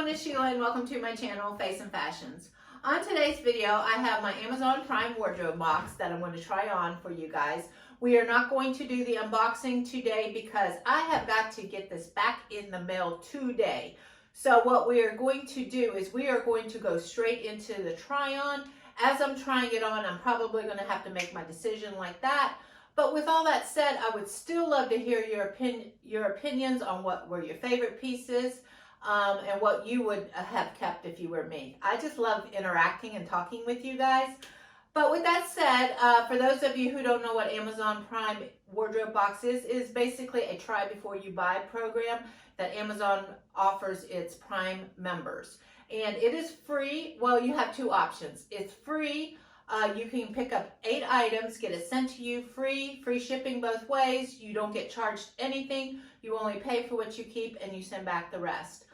everyone, it's Sheila and welcome to my channel, Face and Fashions. On today's video, I have my Amazon Prime wardrobe box that I'm going to try on for you guys. We are not going to do the unboxing today because I have got to get this back in the mail today. So what we are going to do is we are going to go straight into the try on. As I'm trying it on, I'm probably going to have to make my decision like that. But with all that said, I would still love to hear your opinions on what were your favorite pieces and what you would have kept if you were me. I just love interacting and talking with you guys. But with that said, for those of you who don't know what Amazon Prime wardrobe box is basically a try before you buy program that Amazon offers its Prime members. And it is free. Well, you have two options. It's free. You can pick up 8 items, get it sent to you free shipping both ways. You don't get charged anything. You only pay for what you keep and you send back the rest.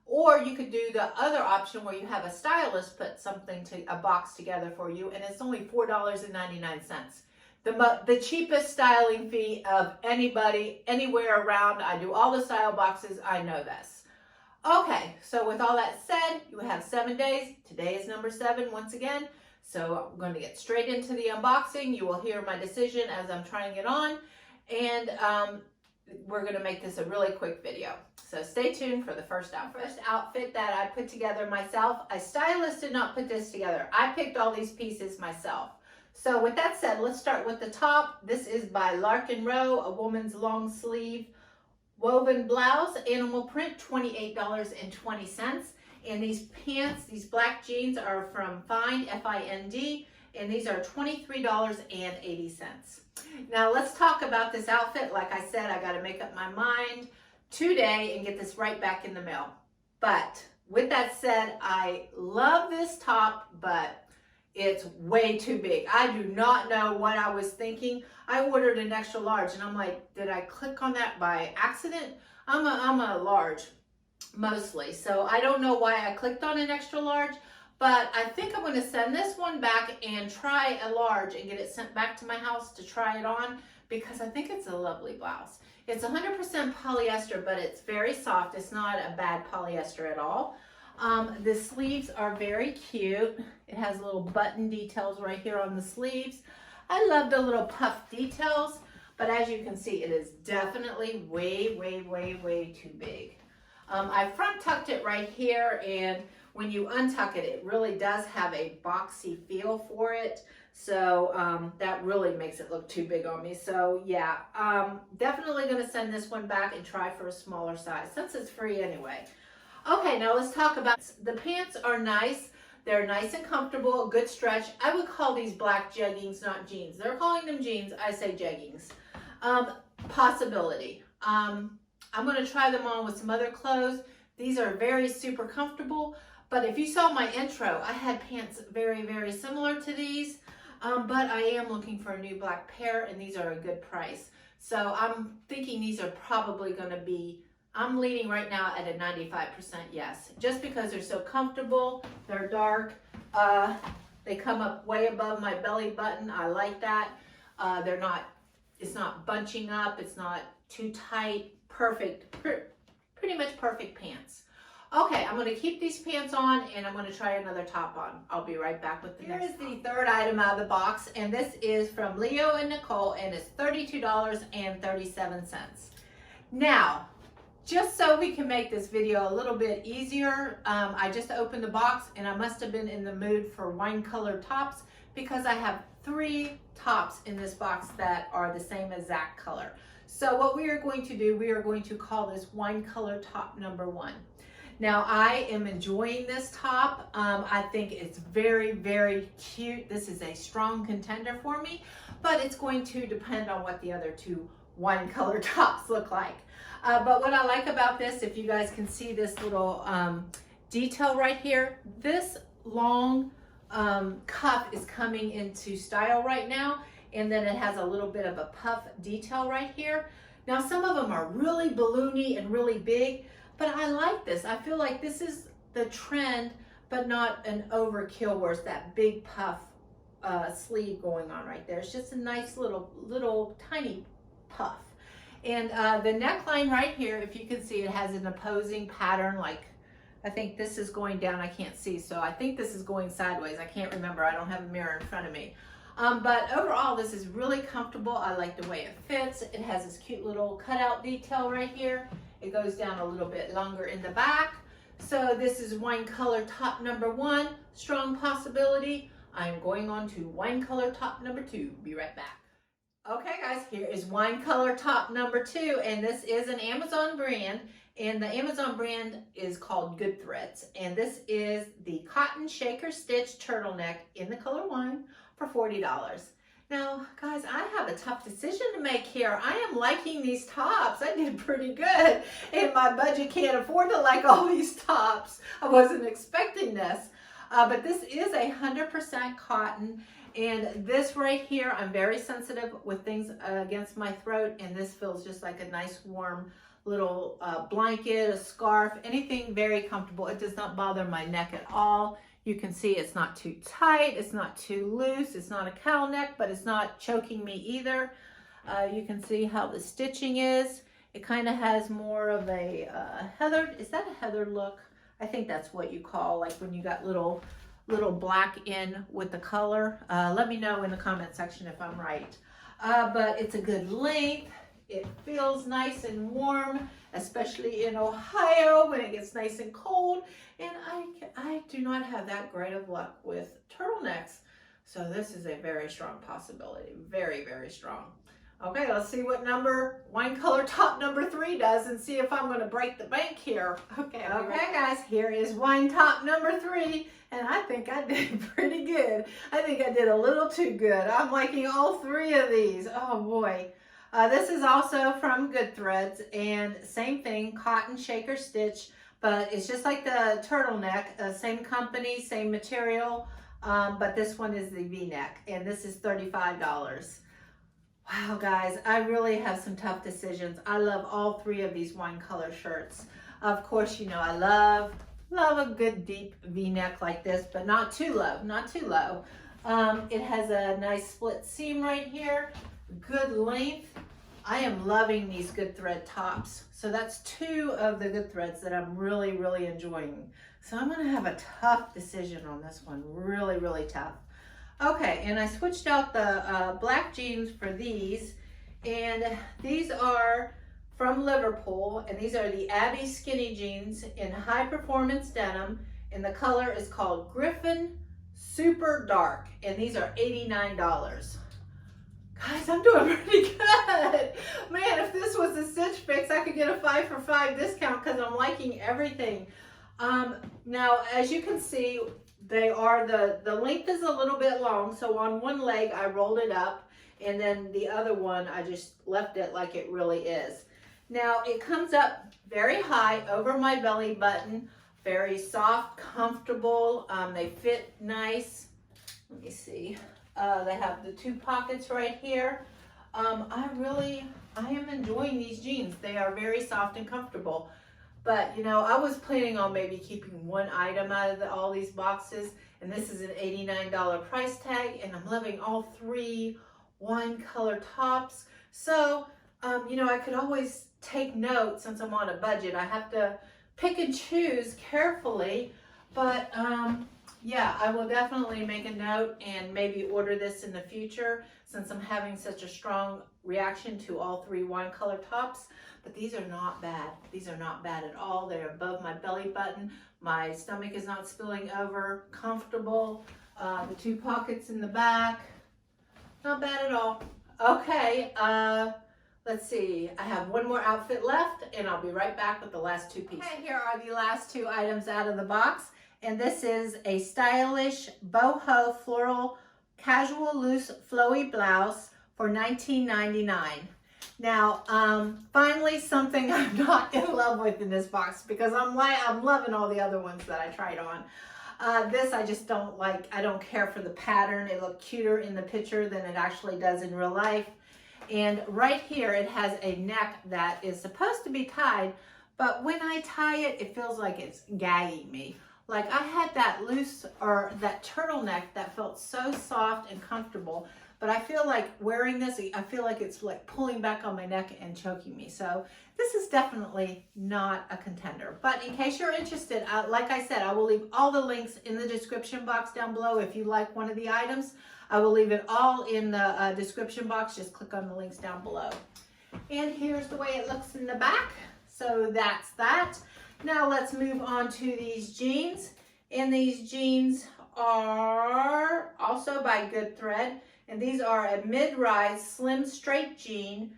Or you could do the other option where you have a stylist put a box together for you, and it's only $4.99. The cheapest styling fee of anybody, anywhere around. I do all the style boxes, I know this. Okay, so with all that said, you have 7 days. Today is number 7 once again. So I'm going to get straight into the unboxing. You will hear my decision as I'm trying it on. And we're going to make this a really quick video. So stay tuned for the first outfit. First outfit that I put together myself. A stylist did not put this together. I picked all these pieces myself. So with that said, let's start with the top. This is by Lark & Row, a woman's long sleeve woven blouse, animal print, $28.20. And these pants, these black jeans are from Find, F-I-N-D, and these are $23.80. Now let's talk about this outfit. Like I said, I got to make up my mind today and get this right back in the mail. But with that said, I love this top, but it's way too big. I do not know what I was thinking. I ordered an extra large and I'm like, did I click on that by accident? I'm a large mostly, so I don't know why I clicked on an extra large, but I think I'm going to send this one back and try a large and get it sent back to my house to try it on because I think it's a lovely blouse. It's 100% polyester, but it's very soft. It's not a bad polyester at all. The sleeves are very cute. It has little button details right here on the sleeves. I love the little puff details, but as you can see, it is definitely way too big. I front tucked it right here, and when you untuck it, it really does have a boxy feel for it. So that really makes it look too big on me. So yeah, definitely going to send this one back and try for a smaller size since it's free anyway. Okay, now let's talk about the pants. Are nice. They're nice and comfortable, a good stretch. I would call these black jeggings, not jeans. They're calling them jeans. I say jeggings. Possibility. I'm going to try them on with some other clothes. These are very super comfortable, but if you saw my intro, I had pants very similar to these, but I am looking for a new black pair, and these are a good price. So I'm thinking these are probably going to be, I'm leaning right now at a 95% yes, just because they're so comfortable. They're dark. They come up way above my belly button. I like that. It's not bunching up. It's not too tight. Perfect, pretty much perfect pants. Okay, I'm going to keep these pants on and I'm going to try another top on. I'll be right back with the next. Here is the third item out of the box, and this is from Leo and Nicole, and it's $32.37. Now, just so we can make this video a little bit easier, I just opened the box and I must have been in the mood for wine colored tops because I have 3 tops in this box that are the same exact color. So what we are going to do, we are going to call this wine color top number 1. Now I am enjoying this top. I think it's very cute. This is a strong contender for me, but it's going to depend on what the other 2 wine color tops look like. But what I like about this, if you guys can see this little detail right here, this long cuff is coming into style right now. And then it has a little bit of a puff detail right here. Now some of them are really balloony and really big, but I like this. I feel like this is the trend, but not an overkill where it's that big puff sleeve going on right there. It's just a nice little tiny puff. And the neckline right here, if you can see, it has an opposing pattern like I think this is going down. I can't see, so I think this is going sideways. I can't remember. I don't have a mirror in front of me. But overall, this is really comfortable. I like the way it fits. It has this cute little cutout detail right here. It goes down a little bit longer in the back. So this is wine color top number 1, strong possibility. I'm going on to wine color top number 2. Be right back. Okay guys, here is wine color top number 2, and this is an Amazon brand, and the Amazon brand is called Goodthreads, and this is the cotton shaker stitch turtleneck in the color wine for $40. Now guys, I have a tough decision to make here. I am liking these tops. I did pretty good, and my budget can't afford to like all these tops. I wasn't expecting this, but this is 100% cotton. And this right here, I'm very sensitive with things against my throat, and this feels just like a nice warm little blanket, a scarf, anything very comfortable. It does not bother my neck at all. You can see it's not too tight, it's not too loose, it's not a cowl neck, but it's not choking me either. You can see how the stitching is. It kind of has more of a heathered, is that a heathered look? I think that's what you call, like when you got little black in with the color. Let me know in the comment section if I'm right. But it's a good length. It feels nice and warm, especially in Ohio when it gets nice and cold. And I do not have that great of luck with turtlenecks. So this is a very strong possibility. Very, very strong. Okay, let's see what wine color top number 3 does and see if I'm going to break the bank here. Okay, guys, here is wine top number 3, and I think I did pretty good. I think I did a little too good. I'm liking all 3 of these. Oh boy. This is also from Goodthreads, and same thing, cotton shaker stitch, but it's just like the turtleneck, same company, same material, but this one is the V-neck, and this is $35. Wow, guys, I really have some tough decisions. I love all 3 of these wine color shirts. Of course, you know, I love a good deep V-neck like this, but not too low, not too low. It has a nice split seam right here, good length. I am loving these Goodthread tops. So that's 2 of the Goodthreads that I'm really, really enjoying. So I'm gonna have a tough decision on this one, really, really tough. Okay, and I switched out the black jeans for these, and these are from Liverpool, and these are the Abbey skinny jeans in high performance denim, and the color is called Griffin Super Dark, and these are $89. Guys, I'm doing pretty good. Man, if this was a Stitch Fix, I could get a 5 for 5 discount because I'm liking everything. Now, as you can see, they are, the length is a little bit long, so on one leg I rolled it up, and then the other one I just left it like it really is. Now it comes up very high over my belly button, very soft, comfortable, they fit nice. Let me see, they have the 2 pockets right here. I am enjoying these jeans. They are very soft and comfortable. But, you know, I was planning on maybe keeping 1 item out of all these boxes, and this is an $89 price tag, and I'm loving all 3 wine color tops. So, you know, I could always take note since I'm on a budget. I have to pick and choose carefully, but yeah, I will definitely make a note and maybe order this in the future since I'm having such a strong reaction to all 3 wine color tops. But these are not bad. These are not bad at all. They're above my belly button. My stomach is not spilling over. Comfortable. The 2 pockets in the back. Not bad at all. Okay, let's see. I have 1 more outfit left, and I'll be right back with the last 2 pieces. Okay, here are the last 2 items out of the box. And this is a stylish boho floral casual loose flowy blouse for $19.99. Now, finally something I'm not in love with in this box because I'm loving all the other ones that I tried on. This I just don't like. I don't care for the pattern. It looked cuter in the picture than it actually does in real life. And right here it has a neck that is supposed to be tied, but when I tie it, it feels like it's gagging me. Like I had that loose or that turtleneck that felt so soft and comfortable, but but I feel like wearing this, I feel like it's like pulling back on my neck and choking me. So this is definitely not a contender. But in case you're interested, like I said, I will leave all the links in the description box down below. If you like one of the items, I will leave it all in the description box. Just click on the links down below. And here's the way it looks in the back. So that's that. Now let's move on to these jeans. And these jeans are also by Goodthreads. And these are a mid-rise slim straight jean,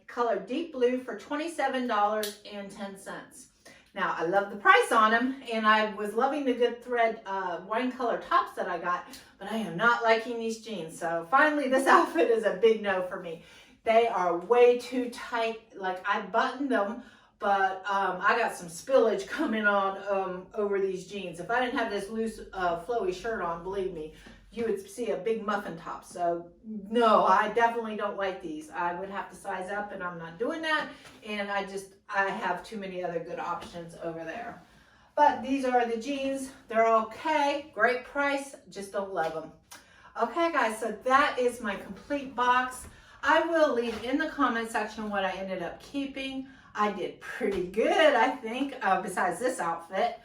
color deep blue for $27.10. Now I love the price on them, and I was loving the Goodthreads wine color tops that I got, but I am not liking these jeans. So finally this outfit is a big no for me. They are way too tight. Like I buttoned them, but I got some spillage coming on over these jeans. If I didn't have this loose flowy shirt on, believe me, you would see a big muffin top. So no, I definitely don't like these. I would have to size up, and I'm not doing that. And I have too many other good options over there. But these are the jeans. They're okay, great price, just don't love them. Okay guys, so that is my complete box. I will leave in the comment section what I ended up keeping. I did pretty good, I think, besides this outfit.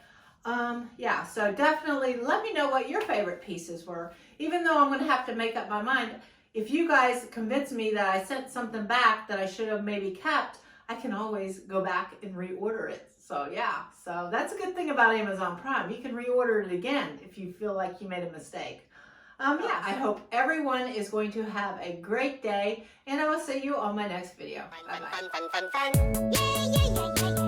Yeah, so definitely let me know what your favorite pieces were. Even though I'm going to have to make up my mind, if you guys convince me that I sent something back that I should have maybe kept, I can always go back and reorder it. So yeah, so that's a good thing about Amazon Prime. You can reorder it again if you feel like you made a mistake. Yeah, I hope everyone is going to have a great day, and I will see you on my next video. Bye-bye.